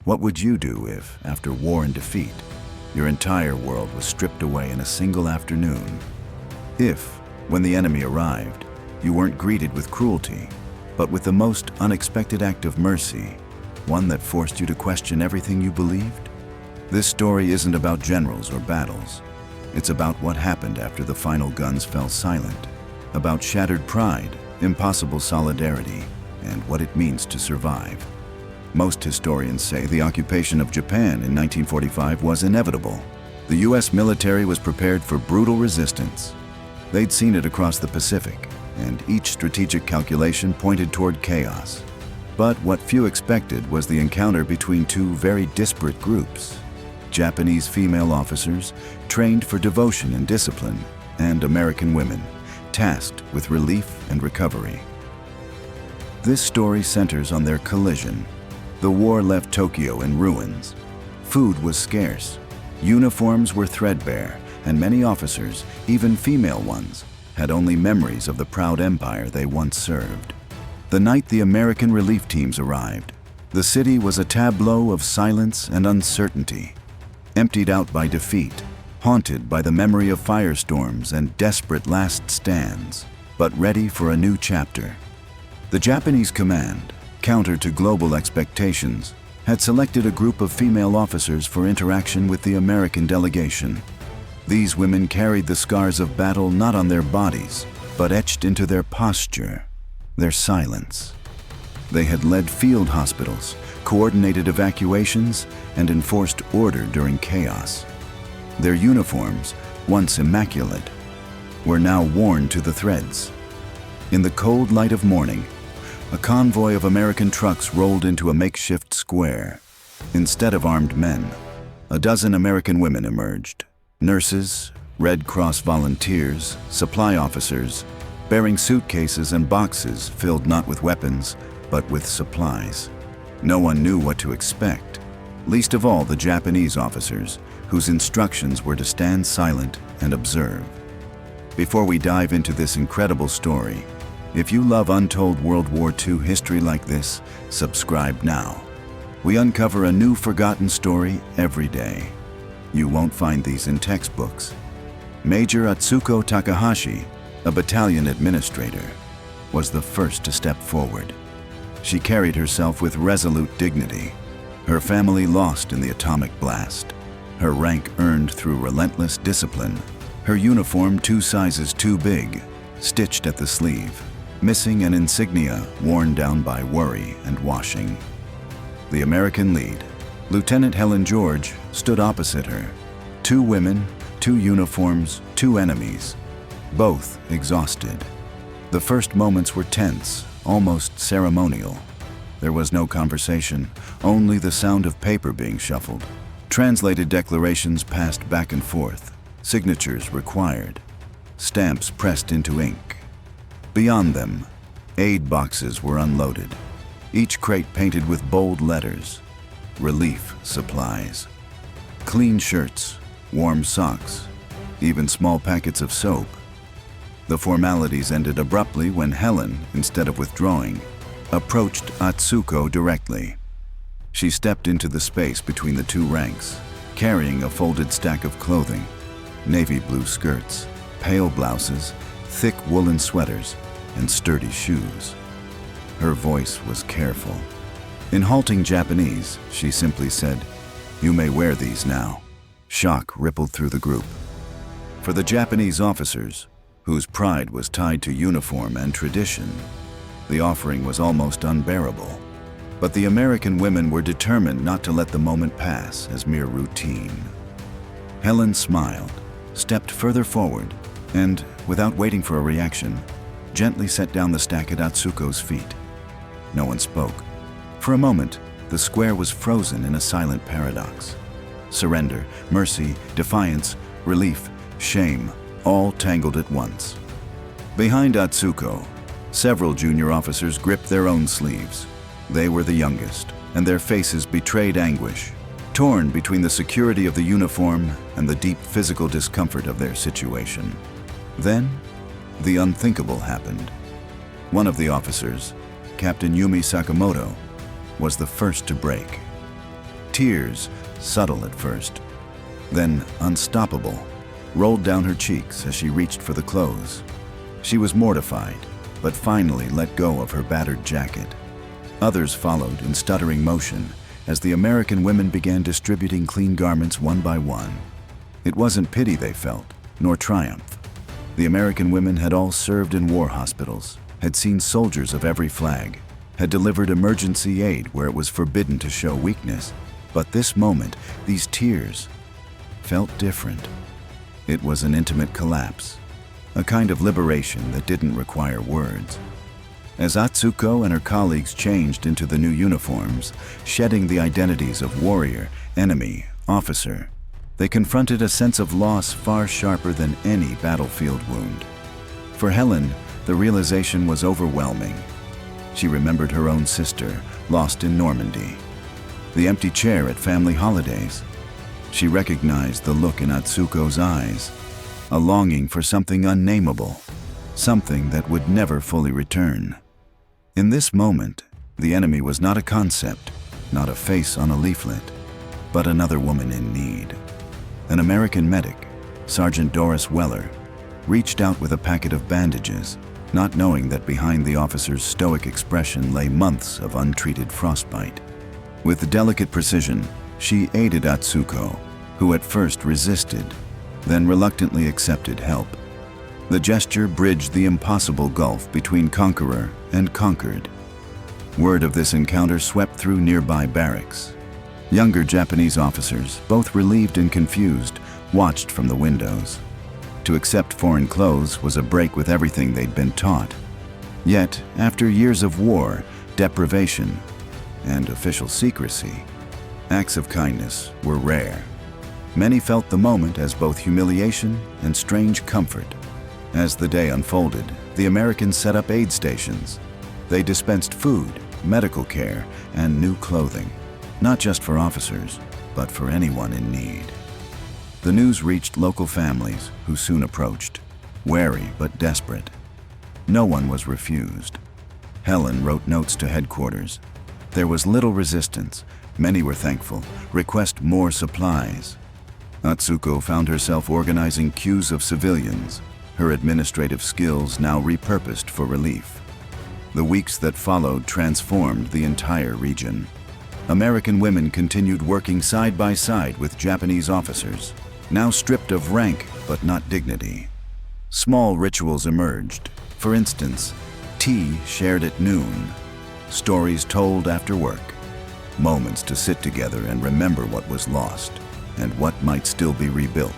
What would you do if, after war and defeat, your entire world was stripped away in a single afternoon? If, when the enemy arrived, you weren't greeted with cruelty, but with the most unexpected act of mercy, one that forced you to question everything you believed? This story isn't about generals or battles. It's about what happened after the final guns fell silent, about shattered pride, impossible solidarity, and what it means to survive. Most historians say the occupation of Japan in 1945 was inevitable. The US military was prepared for brutal resistance. They'd seen it across the Pacific, and each strategic calculation pointed toward chaos. But what few expected was the encounter between two very disparate groups: Japanese female officers trained for devotion and discipline, and American women tasked with relief and recovery. This story centers on their collision. The war left Tokyo in ruins. Food was scarce, uniforms were threadbare, and many officers, even female ones, had only memories of the proud empire they once served. The night the American relief teams arrived, the city was a tableau of silence and uncertainty, emptied out by defeat, haunted by the memory of firestorms and desperate last stands, but ready for a new chapter. The Japanese command, counter to global expectations, had selected a group of female officers for interaction with the American delegation. These women carried the scars of battle not on their bodies, but etched into their posture, their silence. They had led field hospitals, coordinated evacuations, and enforced order during chaos. Their uniforms, once immaculate, were now worn to the threads. In the cold light of morning, a convoy of American trucks rolled into a makeshift square. Instead of armed men, a dozen American women emerged. Nurses, Red Cross volunteers, supply officers, bearing suitcases and boxes filled not with weapons, but with supplies. No one knew what to expect, least of all the Japanese officers, whose instructions were to stand silent and observe. Before we dive into this incredible story, if you love untold World War II history like this, subscribe now. We uncover a new forgotten story every day. You won't find these in textbooks. Major Atsuko Takahashi, a battalion administrator, was the first to step forward. She carried herself with resolute dignity, her family lost in the atomic blast, her rank earned through relentless discipline, her uniform 2 sizes too big, stitched at the sleeve, missing an insignia worn down by worry and washing. The American lead, Lieutenant Helen George, stood opposite her. 2 women, 2 uniforms, 2 enemies, both exhausted. The first moments were tense, almost ceremonial. There was no conversation, only the sound of paper being shuffled. Translated declarations passed back and forth, signatures required, stamps pressed into ink. Beyond them, aid boxes were unloaded, each crate painted with bold letters: relief supplies. Clean shirts, warm socks, even small packets of soap. The formalities ended abruptly when Helen, instead of withdrawing, approached Atsuko directly. She stepped into the space between the 2 ranks, carrying a folded stack of clothing: navy blue skirts, pale blouses, thick woolen sweaters, and sturdy shoes. Her voice was careful. In halting Japanese, she simply said, "You may wear these now." Shock rippled through the group. For the Japanese officers, whose pride was tied to uniform and tradition, the offering was almost unbearable. But the American women were determined not to let the moment pass as mere routine. Helen smiled, stepped further forward, and, without waiting for a reaction, gently set down the stack at Atsuko's feet. No one spoke. For a moment, the square was frozen in a silent paradox. Surrender, mercy, defiance, relief, shame, all tangled at once. Behind Atsuko, several junior officers gripped their own sleeves. They were the youngest, and their faces betrayed anguish, torn between the security of the uniform and the deep physical discomfort of their situation. Then, the unthinkable happened. One of the officers, Captain Yumi Sakamoto, was the first to break. Tears, subtle at first, then unstoppable, rolled down her cheeks as she reached for the clothes. She was mortified, but finally let go of her battered jacket. Others followed in stuttering motion as the American women began distributing clean garments one by one. It wasn't pity they felt, nor triumph. The American women had all served in war hospitals, had seen soldiers of every flag, had delivered emergency aid where it was forbidden to show weakness. But this moment, these tears, felt different. It was an intimate collapse, a kind of liberation that didn't require words. As Atsuko and her colleagues changed into the new uniforms, shedding the identities of warrior, enemy, officer, they confronted a sense of loss far sharper than any battlefield wound. For Helen, the realization was overwhelming. She remembered her own sister, lost in Normandy, the empty chair at family holidays. She recognized the look in Atsuko's eyes, a longing for something unnameable, something that would never fully return. In this moment, the enemy was not a concept, not a face on a leaflet, but another woman in need. An American medic, Sergeant Doris Weller, reached out with a packet of bandages, not knowing that behind the officer's stoic expression lay months of untreated frostbite. With delicate precision, she aided Atsuko, who at first resisted, then reluctantly accepted help. The gesture bridged the impossible gulf between conqueror and conquered. Word of this encounter swept through nearby barracks. Younger Japanese officers, both relieved and confused, watched from the windows. To accept foreign clothes was a break with everything they'd been taught. Yet, after years of war, deprivation, and official secrecy, acts of kindness were rare. Many felt the moment as both humiliation and strange comfort. As the day unfolded, the Americans set up aid stations. They dispensed food, medical care, and new clothing, not just for officers, but for anyone in need. The news reached local families who soon approached, wary but desperate. No one was refused. Helen wrote notes to headquarters. There was little resistance. Many were thankful, request more supplies. Atsuko found herself organizing queues of civilians, her administrative skills now repurposed for relief. The weeks that followed transformed the entire region. American women continued working side by side with Japanese officers, now stripped of rank but not dignity. Small rituals emerged. For instance, tea shared at noon, stories told after work, moments to sit together and remember what was lost and what might still be rebuilt.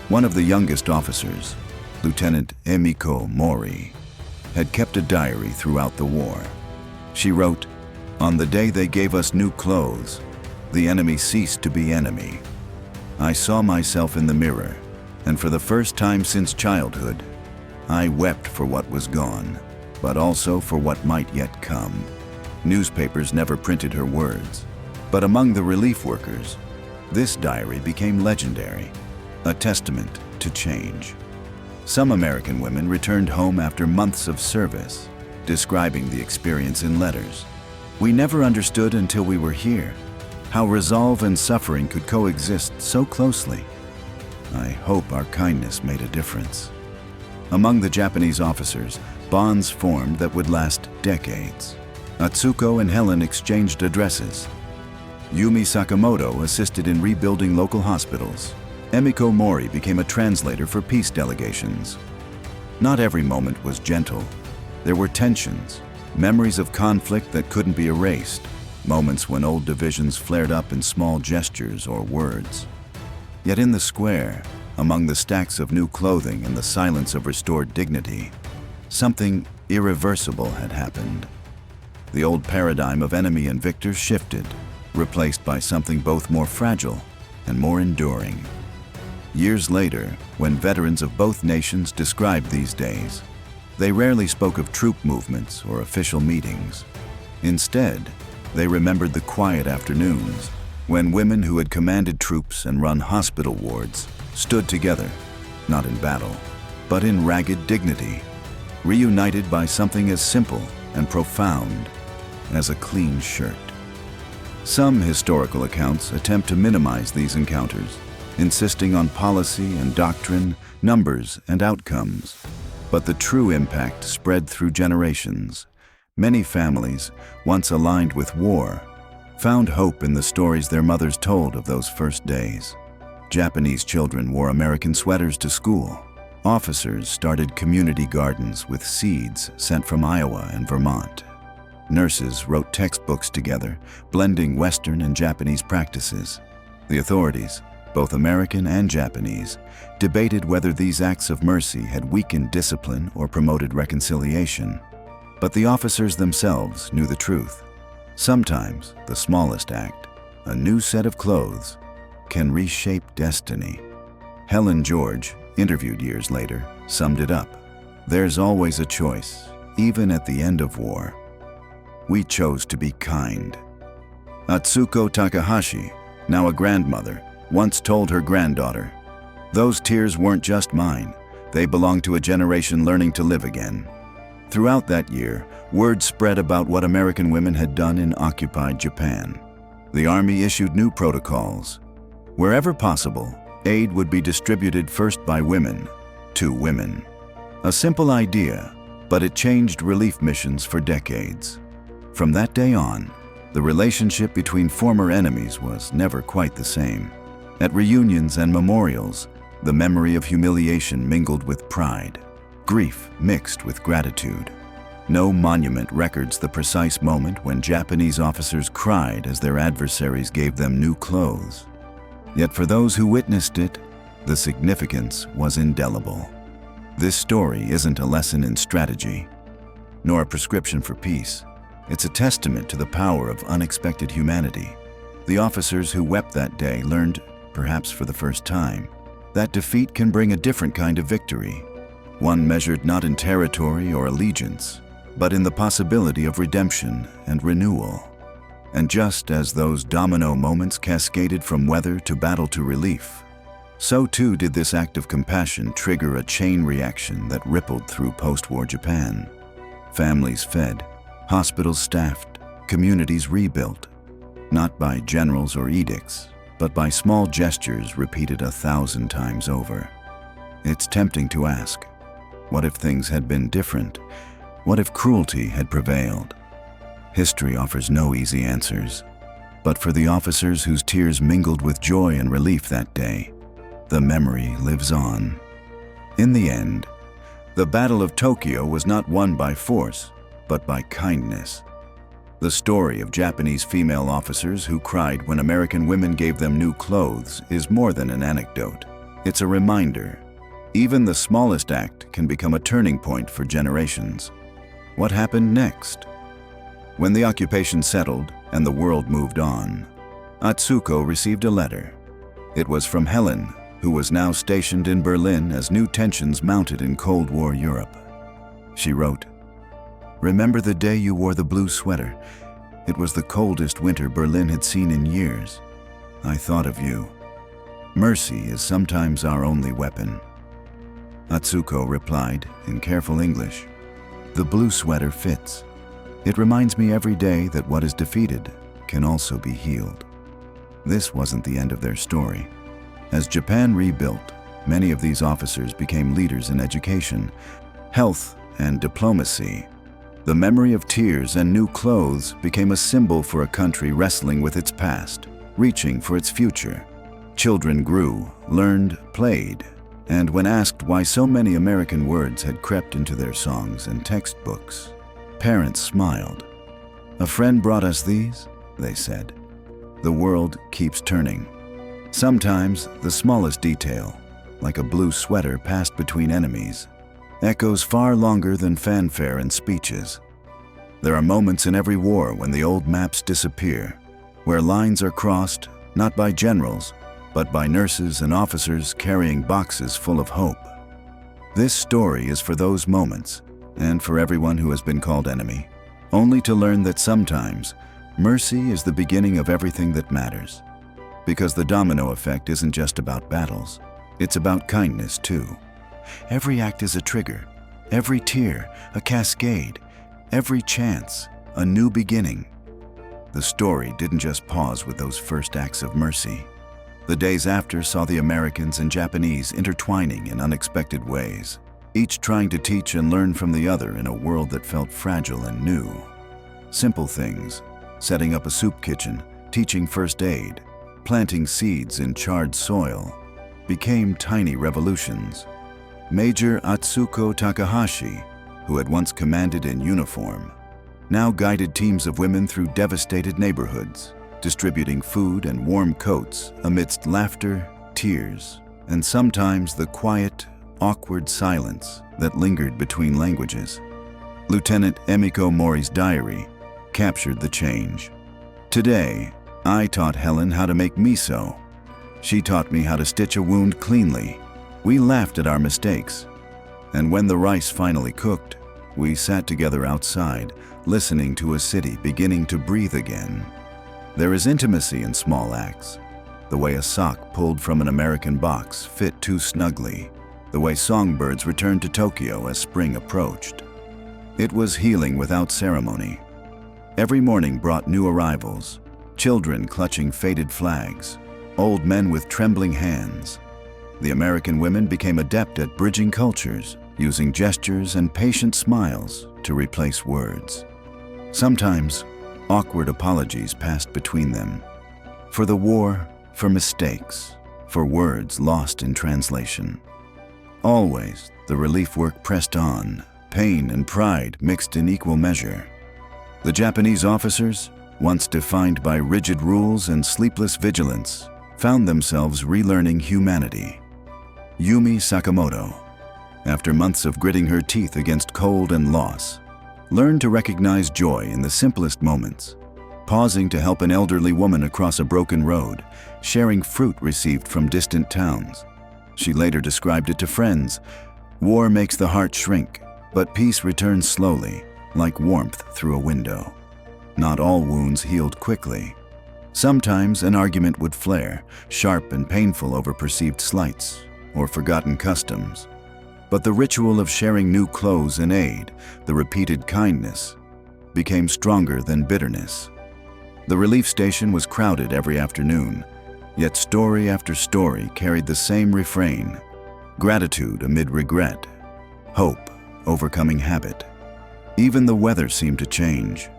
One of the youngest officers, Lieutenant Emiko Mori, had kept a diary throughout the war. She wrote, "On the day they gave us new clothes, the enemy ceased to be enemy. I saw myself in the mirror, and for the first time since childhood, I wept for what was gone, but also for what might yet come." Newspapers never printed her words, but among the relief workers, this diary became legendary, a testament to change. Some American women returned home after months of service, describing the experience in letters. "We never understood until we were here how resolve and suffering could coexist so closely. I hope our kindness made a difference." Among the Japanese officers, bonds formed that would last decades. Atsuko and Helen exchanged addresses. Yumi Sakamoto assisted in rebuilding local hospitals. Emiko Mori became a translator for peace delegations. Not every moment was gentle. There were tensions, memories of conflict that couldn't be erased, moments when old divisions flared up in small gestures or words. Yet in the square, among the stacks of new clothing and the silence of restored dignity, something irreversible had happened. The old paradigm of enemy and victor shifted, replaced by something both more fragile and more enduring. Years later, when veterans of both nations described these days, they rarely spoke of troop movements or official meetings. Instead, they remembered the quiet afternoons when women who had commanded troops and run hospital wards stood together, not in battle, but in ragged dignity, reunited by something as simple and profound as a clean shirt. Some historical accounts attempt to minimize these encounters, insisting on policy and doctrine, numbers and outcomes. But the true impact spread through generations. Many families, once aligned with war, found hope in the stories their mothers told of those first days. Japanese children wore American sweaters to school. Officers started community gardens with seeds sent from Iowa and Vermont. Nurses wrote textbooks together, blending Western and Japanese practices. The authorities, both American and Japanese, debated whether these acts of mercy had weakened discipline or promoted reconciliation. But the officers themselves knew the truth. Sometimes the smallest act, a new set of clothes, can reshape destiny. Helen George, interviewed years later, summed it up. There's always a choice, even at the end of war. We chose to be kind. Atsuko Takahashi, now a grandmother, once told her granddaughter, "Those tears weren't just mine. They belonged to a generation learning to live again." Throughout that year, word spread about what American women had done in occupied Japan. The Army issued new protocols. Wherever possible, aid would be distributed first by women, to women. A simple idea, but it changed relief missions for decades. From that day on, the relationship between former enemies was never quite the same. At reunions and memorials, the memory of humiliation mingled with pride, grief mixed with gratitude. No monument records the precise moment when Japanese officers cried as their adversaries gave them new clothes. Yet for those who witnessed it, the significance was indelible. This story isn't a lesson in strategy, nor a prescription for peace. It's a testament to the power of unexpected humanity. The officers who wept that day learned, perhaps for the first time, that defeat can bring a different kind of victory, one measured not in territory or allegiance, but in the possibility of redemption and renewal. And just as those domino moments cascaded from weather to battle to relief, so too did this act of compassion trigger a chain reaction that rippled through post-war Japan. Families fed, hospitals staffed, communities rebuilt, not by generals or edicts, but by small gestures repeated 1,000 times over. It's tempting to ask, what if things had been different? What if cruelty had prevailed? History offers no easy answers, but for the officers whose tears mingled with joy and relief that day, the memory lives on. In the end, the Battle of Tokyo was not won by force, but by kindness. The story of Japanese female officers who cried when American women gave them new clothes is more than an anecdote. It's a reminder. Even the smallest act can become a turning point for generations. What happened next? When the occupation settled and the world moved on, Atsuko received a letter. It was from Helen, who was now stationed in Berlin as new tensions mounted in Cold War Europe. She wrote, "Remember the day you wore the blue sweater? It was the coldest winter Berlin had seen in years. I thought of you. Mercy is sometimes our only weapon." Atsuko replied in careful English, "The blue sweater fits. It reminds me every day that what is defeated can also be healed." This wasn't the end of their story. As Japan rebuilt, many of these officers became leaders in education, health, and diplomacy. The memory of tears and new clothes became a symbol for a country wrestling with its past, reaching for its future. Children grew, learned, played, and when asked why so many American words had crept into their songs and textbooks, parents smiled. "A friend brought us these," they said. The world keeps turning. Sometimes the smallest detail, like a blue sweater passed between enemies, echoes far longer than fanfare and speeches. There are moments in every war when the old maps disappear, where lines are crossed not by generals, but by nurses and officers carrying boxes full of hope. This story is for those moments, and for everyone who has been called enemy, only to learn that sometimes mercy is the beginning of everything that matters. Because the domino effect isn't just about battles, it's about kindness too. Every act is a trigger, every tear a cascade, every chance a new beginning. The story didn't just pause with those first acts of mercy. The days after saw the Americans and Japanese intertwining in unexpected ways, each trying to teach and learn from the other in a world that felt fragile and new. Simple things, setting up a soup kitchen, teaching first aid, planting seeds in charred soil, became tiny revolutions. Major Atsuko Takahashi, who had once commanded in uniform, now guided teams of women through devastated neighborhoods, distributing food and warm coats amidst laughter, tears, and sometimes the quiet, awkward silence that lingered between languages. Lieutenant Emiko Mori's diary captured the change. Today, I taught Helen how to make miso. She taught me how to stitch a wound cleanly. We laughed at our mistakes. And when the rice finally cooked, we sat together outside, listening to a city beginning to breathe again. There is intimacy in small acts. The way a sock pulled from an American box fit too snugly. The way songbirds returned to Tokyo as spring approached. It was healing without ceremony. Every morning brought new arrivals, children clutching faded flags, old men with trembling hands. The American women became adept at bridging cultures, using gestures and patient smiles to replace words. Sometimes, awkward apologies passed between them. For the war, for mistakes, for words lost in translation. Always, the relief work pressed on, pain and pride mixed in equal measure. The Japanese officers, once defined by rigid rules and sleepless vigilance, found themselves relearning humanity. Yumi Sakamoto, after months of gritting her teeth against cold and loss, learned to recognize joy in the simplest moments, pausing to help an elderly woman across a broken road, sharing fruit received from distant towns. She later described it to friends. War makes the heart shrink, but peace returns slowly, like warmth through a window. Not all wounds healed quickly. Sometimes an argument would flare, sharp and painful over perceived slights or forgotten customs. But the ritual of sharing new clothes and aid, the repeated kindness, became stronger than bitterness. The relief station was crowded every afternoon, yet story after story carried the same refrain: gratitude amid regret, hope overcoming habit. Even the weather seemed to change.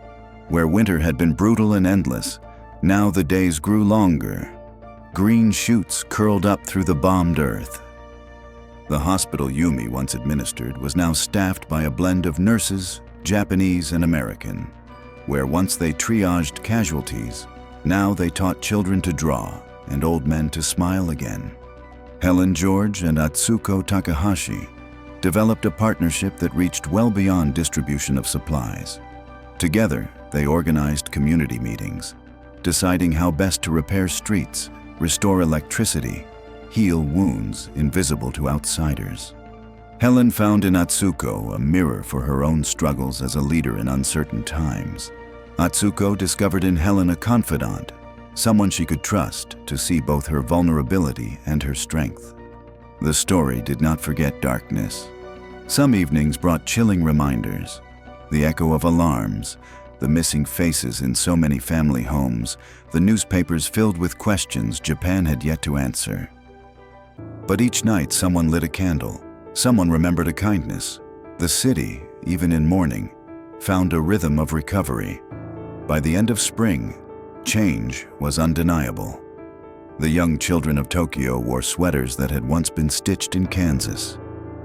Where winter had been brutal and endless, now the days grew longer. Green shoots curled up through the bombed earth. The hospital Yumi once administered was now staffed by a blend of nurses, Japanese and American. Where once they triaged casualties, now they taught children to draw and old men to smile again. Helen George and Atsuko Takahashi developed a partnership that reached well beyond distribution of supplies. Together, they organized community meetings, deciding how best to repair streets, restore electricity, heal wounds invisible to outsiders. Helen found in Atsuko a mirror for her own struggles as a leader in uncertain times. Atsuko discovered in Helen a confidant, someone she could trust to see both her vulnerability and her strength. The story did not forget darkness. Some evenings brought chilling reminders, the echo of alarms, the missing faces in so many family homes, the newspapers filled with questions Japan had yet to answer. But each night someone lit a candle, someone remembered a kindness. The city, even in mourning, found a rhythm of recovery. By the end of spring, change was undeniable. The young children of Tokyo wore sweaters that had once been stitched in Kansas.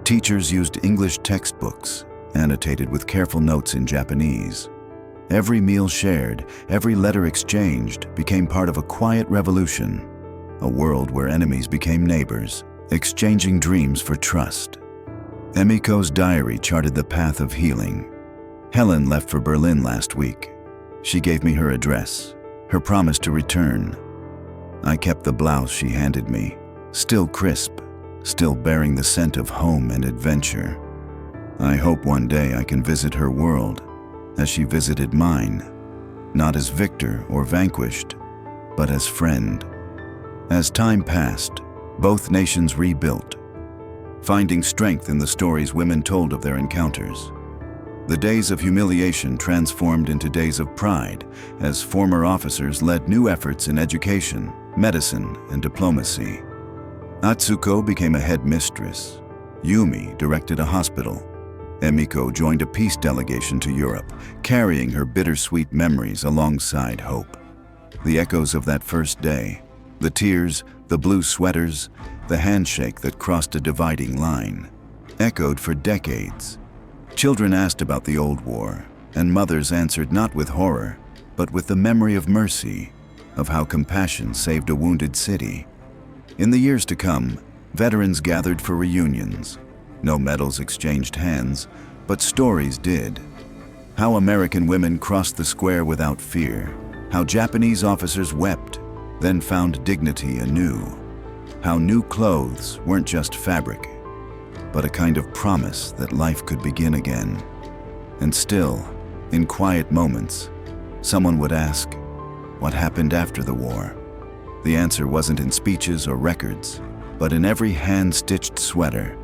Teachers used English textbooks, annotated with careful notes in Japanese. Every meal shared, every letter exchanged became part of a quiet revolution, a world where enemies became neighbors, exchanging dreams for trust. Emiko's diary charted the path of healing. Helen left for Berlin last week. She gave me her address, her promise to return. I kept the blouse she handed me, still crisp, still bearing the scent of home and adventure. I hope one day I can visit her world as she visited mine, not as victor or vanquished, but as friend. As time passed, both nations rebuilt, finding strength in the stories women told of their encounters. The days of humiliation transformed into days of pride as former officers led new efforts in education, medicine, and diplomacy. Atsuko became a head mistress. Yumi directed a hospital. Emiko joined a peace delegation to Europe, carrying her bittersweet memories alongside hope. The echoes of that first day, the tears, the blue sweaters, the handshake that crossed a dividing line, echoed for decades. Children asked about the old war, and mothers answered not with horror, but with the memory of mercy, of how compassion saved a wounded city. In the years to come, veterans gathered for reunions. No medals exchanged hands, but stories did. How American women crossed the square without fear, how Japanese officers wept, then found dignity anew. How new clothes weren't just fabric, but a kind of promise that life could begin again. And still, in quiet moments, someone would ask, what happened after the war? The answer wasn't in speeches or records, but in every hand-stitched sweater,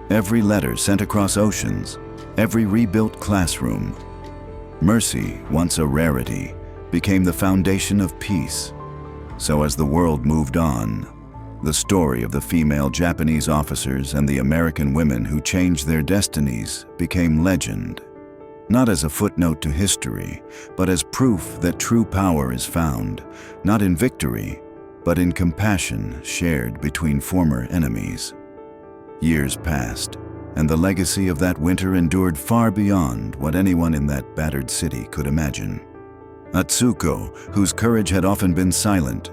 every letter sent across oceans, every rebuilt classroom. Mercy, once a rarity, became the foundation of peace. So as the world moved on, the story of the female Japanese officers and the American women who changed their destinies became legend. Not as a footnote to history, but as proof that true power is found, not in victory, but in compassion shared between former enemies. Years passed, and the legacy of that winter endured far beyond what anyone in that battered city could imagine. Atsuko, whose courage had often been silent,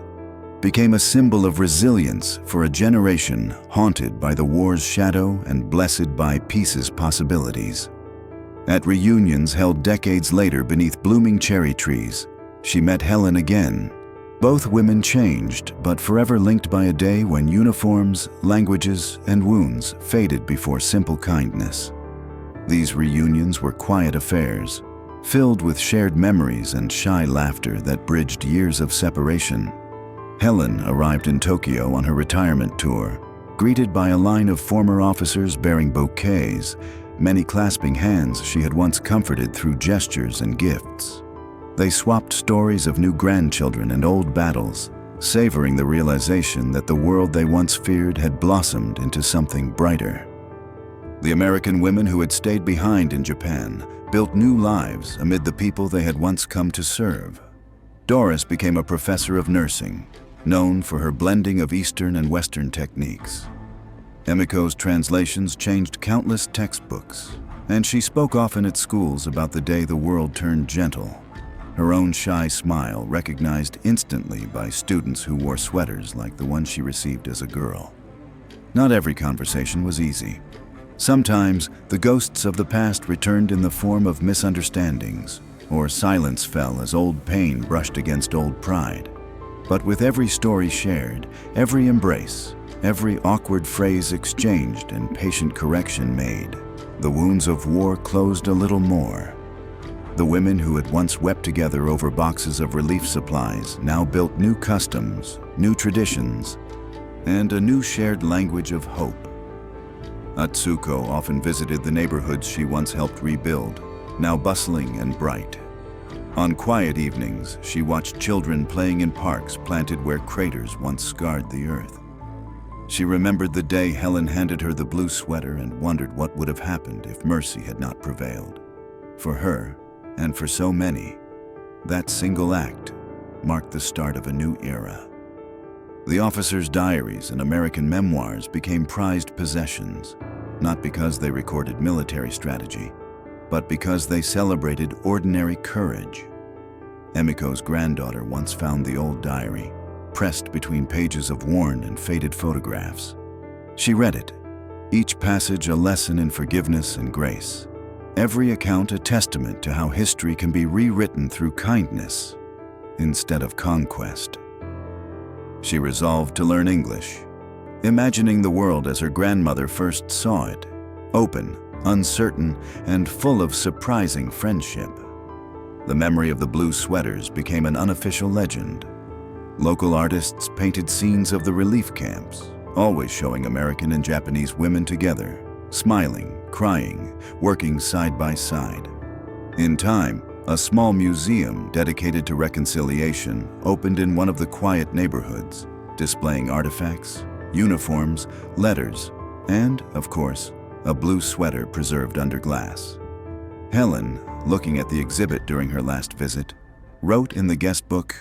became a symbol of resilience for a generation haunted by the war's shadow and blessed by peace's possibilities. At reunions held decades later beneath blooming cherry trees, she met Helen again. Both women changed, but forever linked by a day when uniforms, languages, and wounds faded before simple kindness. These reunions were quiet affairs, filled with shared memories and shy laughter that bridged years of separation. Helen arrived in Tokyo on her retirement tour, greeted by a line of former officers bearing bouquets, many clasping hands she had once comforted through gestures and gifts. They swapped stories of new grandchildren and old battles, savoring the realization that the world they once feared had blossomed into something brighter. The American women who had stayed behind in Japan built new lives amid the people they had once come to serve. Doris became a professor of nursing, known for her blending of Eastern and Western techniques. Emiko's translations changed countless textbooks, and she spoke often at schools about the day the world turned gentle. Her own shy smile recognized instantly by students who wore sweaters like the one she received as a girl. Not every conversation was easy. Sometimes the ghosts of the past returned in the form of misunderstandings, or silence fell as old pain brushed against old pride. But with every story shared, every embrace, every awkward phrase exchanged and patient correction made, the wounds of war closed a little more. The women who had once wept together over boxes of relief supplies now built new customs, new traditions, and a new shared language of hope. Atsuko often visited the neighborhoods she once helped rebuild, now bustling and bright. On quiet evenings, she watched children playing in parks planted where craters once scarred the earth. She remembered the day Helen handed her the blue sweater and wondered what would have happened if mercy had not prevailed. For her, and for so many, that single act marked the start of a new era. The officers' diaries and American memoirs became prized possessions, not because they recorded military strategy, but because they celebrated ordinary courage. Emiko's granddaughter once found the old diary, pressed between pages of worn and faded photographs. She read it, each passage a lesson in forgiveness and grace, every account a testament to how history can be rewritten through kindness instead of conquest. She resolved to learn English, imagining the world as her grandmother first saw it, open, uncertain, and full of surprising friendship. The memory of the blue sweaters became an unofficial legend. Local artists painted scenes of the relief camps, always showing American and Japanese women together, smiling, crying, working side by side. In time, a small museum dedicated to reconciliation opened in one of the quiet neighborhoods, displaying artifacts, uniforms, letters, and, of course, a blue sweater preserved under glass. Helen, looking at the exhibit during her last visit, wrote in the guest book,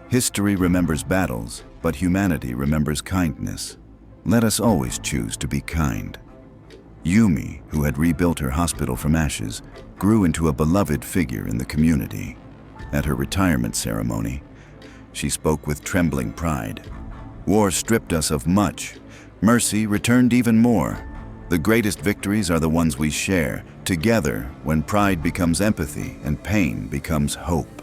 "History remembers battles, but humanity remembers kindness. Let us always choose to be kind." Yumi, who had rebuilt her hospital from ashes, grew into a beloved figure in the community. At her retirement ceremony, she spoke with trembling pride. "War stripped us of much. Mercy returned even more. The greatest victories are the ones we share, together, when pride becomes empathy and pain becomes hope."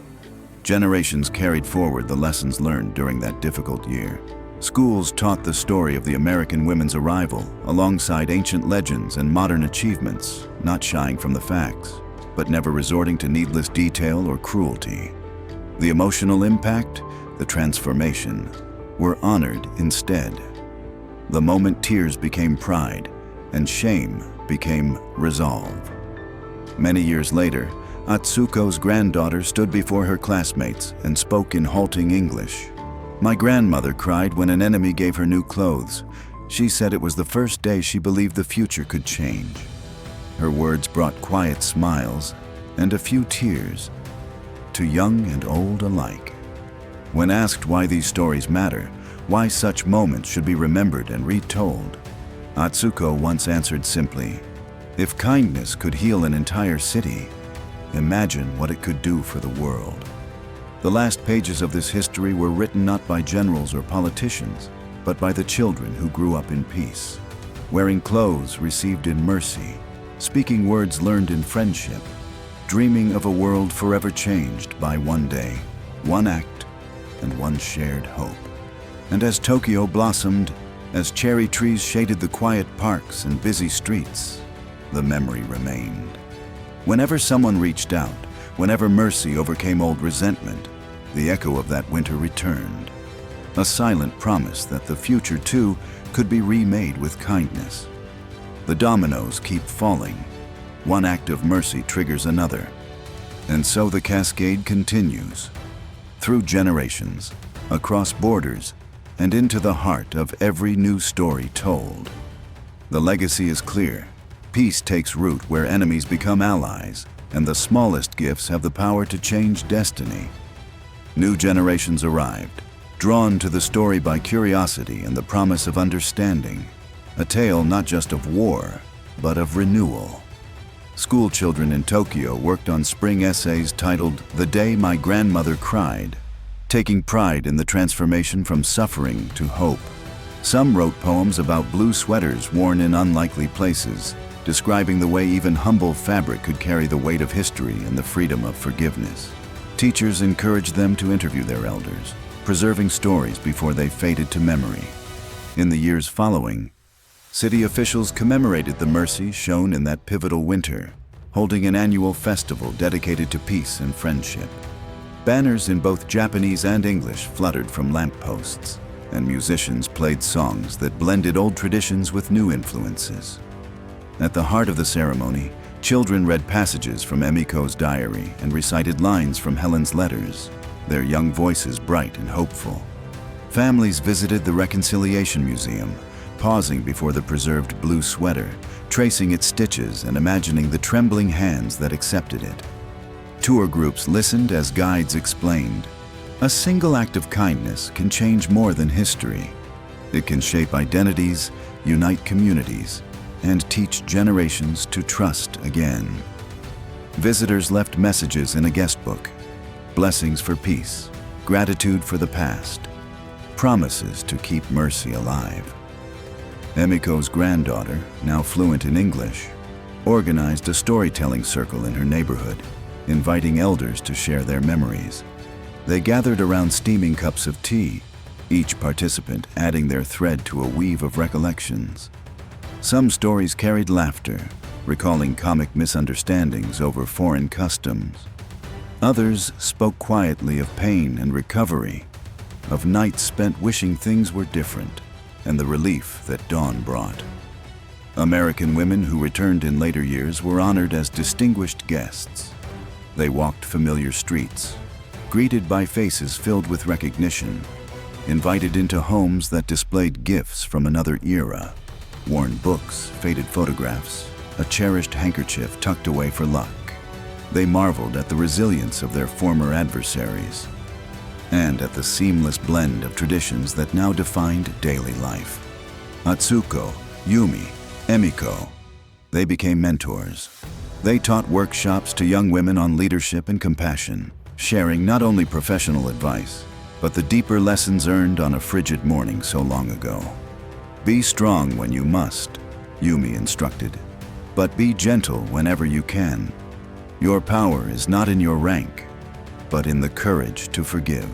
Generations carried forward the lessons learned during that difficult year. Schools taught the story of the American women's arrival alongside ancient legends and modern achievements, not shying from the facts, but never resorting to needless detail or cruelty. The emotional impact, the transformation, were honored instead. The moment tears became pride, and shame became resolve. Many years later, Atsuko's granddaughter stood before her classmates and spoke in halting English. "My grandmother cried when an enemy gave her new clothes. She said it was the first day she believed the future could change." Her words brought quiet smiles and a few tears to young and old alike. When asked why these stories matter, why such moments should be remembered and retold, Atsuko once answered simply, "If kindness could heal an entire city, imagine what it could do for the world." The last pages of this history were written not by generals or politicians, but by the children who grew up in peace, wearing clothes received in mercy, speaking words learned in friendship, dreaming of a world forever changed by one day, one act, and one shared hope. And as Tokyo blossomed, as cherry trees shaded the quiet parks and busy streets, the memory remained. Whenever someone reached out, whenever mercy overcame old resentment, the echo of that winter returned. A silent promise that the future, too, could be remade with kindness. The dominoes keep falling. One act of mercy triggers another. And so the cascade continues. Through generations, across borders, and into the heart of every new story told. The legacy is clear. Peace takes root where enemies become allies, and the smallest gifts have the power to change destiny. New generations arrived, drawn to the story by curiosity and the promise of understanding. A tale not just of war, but of renewal. School children in Tokyo worked on spring essays titled "The Day My Grandmother Cried," taking pride in the transformation from suffering to hope. Some wrote poems about blue sweaters worn in unlikely places, describing the way even humble fabric could carry the weight of history and the freedom of forgiveness. Teachers encouraged them to interview their elders, preserving stories before they faded to memory. In the years following, city officials commemorated the mercy shown in that pivotal winter, holding an annual festival dedicated to peace and friendship. Banners in both Japanese and English fluttered from lampposts, and musicians played songs that blended old traditions with new influences. At the heart of the ceremony, children read passages from Emiko's diary and recited lines from Helen's letters, their young voices bright and hopeful. Families visited the Reconciliation Museum, pausing before the preserved blue sweater, tracing its stitches and imagining the trembling hands that accepted it. Tour groups listened as guides explained, "A single act of kindness can change more than history. It can shape identities, unite communities, and teach generations to trust again." Visitors left messages in a guest book, blessings for peace, gratitude for the past, promises to keep mercy alive. Emiko's granddaughter, now fluent in English, organized a storytelling circle in her neighborhood, inviting elders to share their memories. They gathered around steaming cups of tea, each participant adding their thread to a weave of recollections. Some stories carried laughter, recalling comic misunderstandings over foreign customs. Others spoke quietly of pain and recovery, of nights spent wishing things were different, and the relief that dawn brought. American women who returned in later years were honored as distinguished guests. They walked familiar streets, greeted by faces filled with recognition, invited into homes that displayed gifts from another era, worn books, faded photographs, a cherished handkerchief tucked away for luck. They marveled at the resilience of their former adversaries and at the seamless blend of traditions that now defined daily life. Atsuko, Yumi, Emiko, they became mentors. They taught workshops to young women on leadership and compassion, sharing not only professional advice, but the deeper lessons earned on a frigid morning so long ago. Be strong when you must, Yumi instructed, but be gentle whenever you can. Your power is not in your rank, but in the courage to forgive.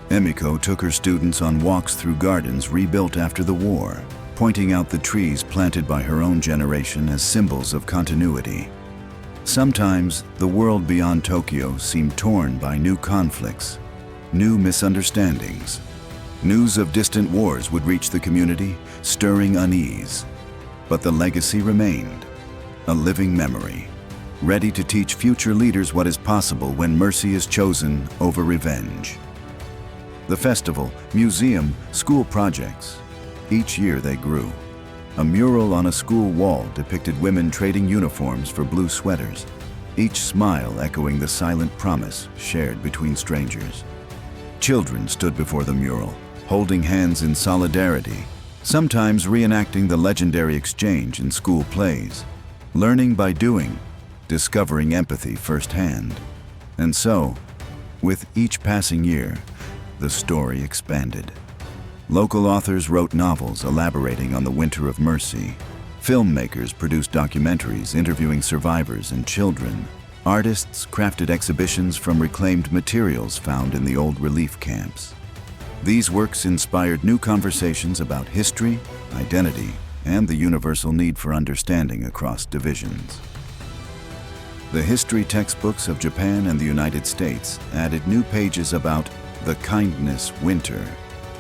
Emiko took her students on walks through gardens rebuilt after the war, pointing out the trees planted by her own generation as symbols of continuity. Sometimes, the world beyond Tokyo seemed torn by new conflicts, new misunderstandings. News of distant wars would reach the community, stirring unease. But the legacy remained, a living memory, ready to teach future leaders what is possible when mercy is chosen over revenge. The festival, museum, school projects, each year they grew. A mural on a school wall depicted women trading uniforms for blue sweaters, each smile echoing the silent promise shared between strangers. Children stood before the mural, holding hands in solidarity, sometimes reenacting the legendary exchange in school plays, learning by doing, discovering empathy firsthand. And so, with each passing year, the story expanded. Local authors wrote novels elaborating on the Winter of Mercy. Filmmakers produced documentaries interviewing survivors and children. Artists crafted exhibitions from reclaimed materials found in the old relief camps. These works inspired new conversations about history, identity, and the universal need for understanding across divisions. The history textbooks of Japan and the United States added new pages about the Kindness Winter,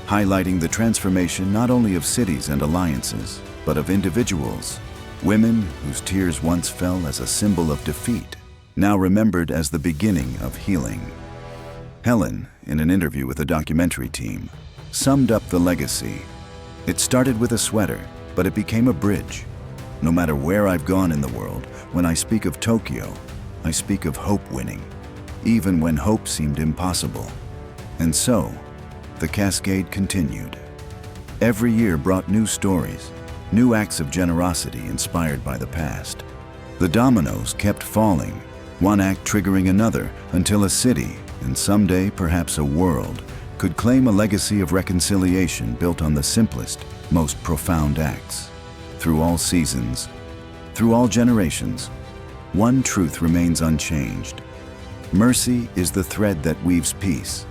highlighting the transformation not only of cities and alliances, but of individuals. Women whose tears once fell as a symbol of defeat, now remembered as the beginning of healing. Helen, in an interview with the documentary team, summed up the legacy. It started with a sweater, but it became a bridge. No matter where I've gone in the world, when I speak of Tokyo, I speak of hope winning, even when hope seemed impossible. And so, the cascade continued. Every year brought new stories, new acts of generosity inspired by the past. The dominoes kept falling, one act triggering another, until a city, and someday perhaps a world, could claim a legacy of reconciliation built on the simplest, most profound acts. Through all seasons, through all generations, one truth remains unchanged. Mercy is the thread that weaves peace.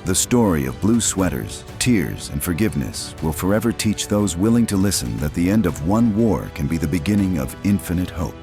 The story of blue sweaters, tears, and forgiveness will forever teach those willing to listen that the end of one war can be the beginning of infinite hope.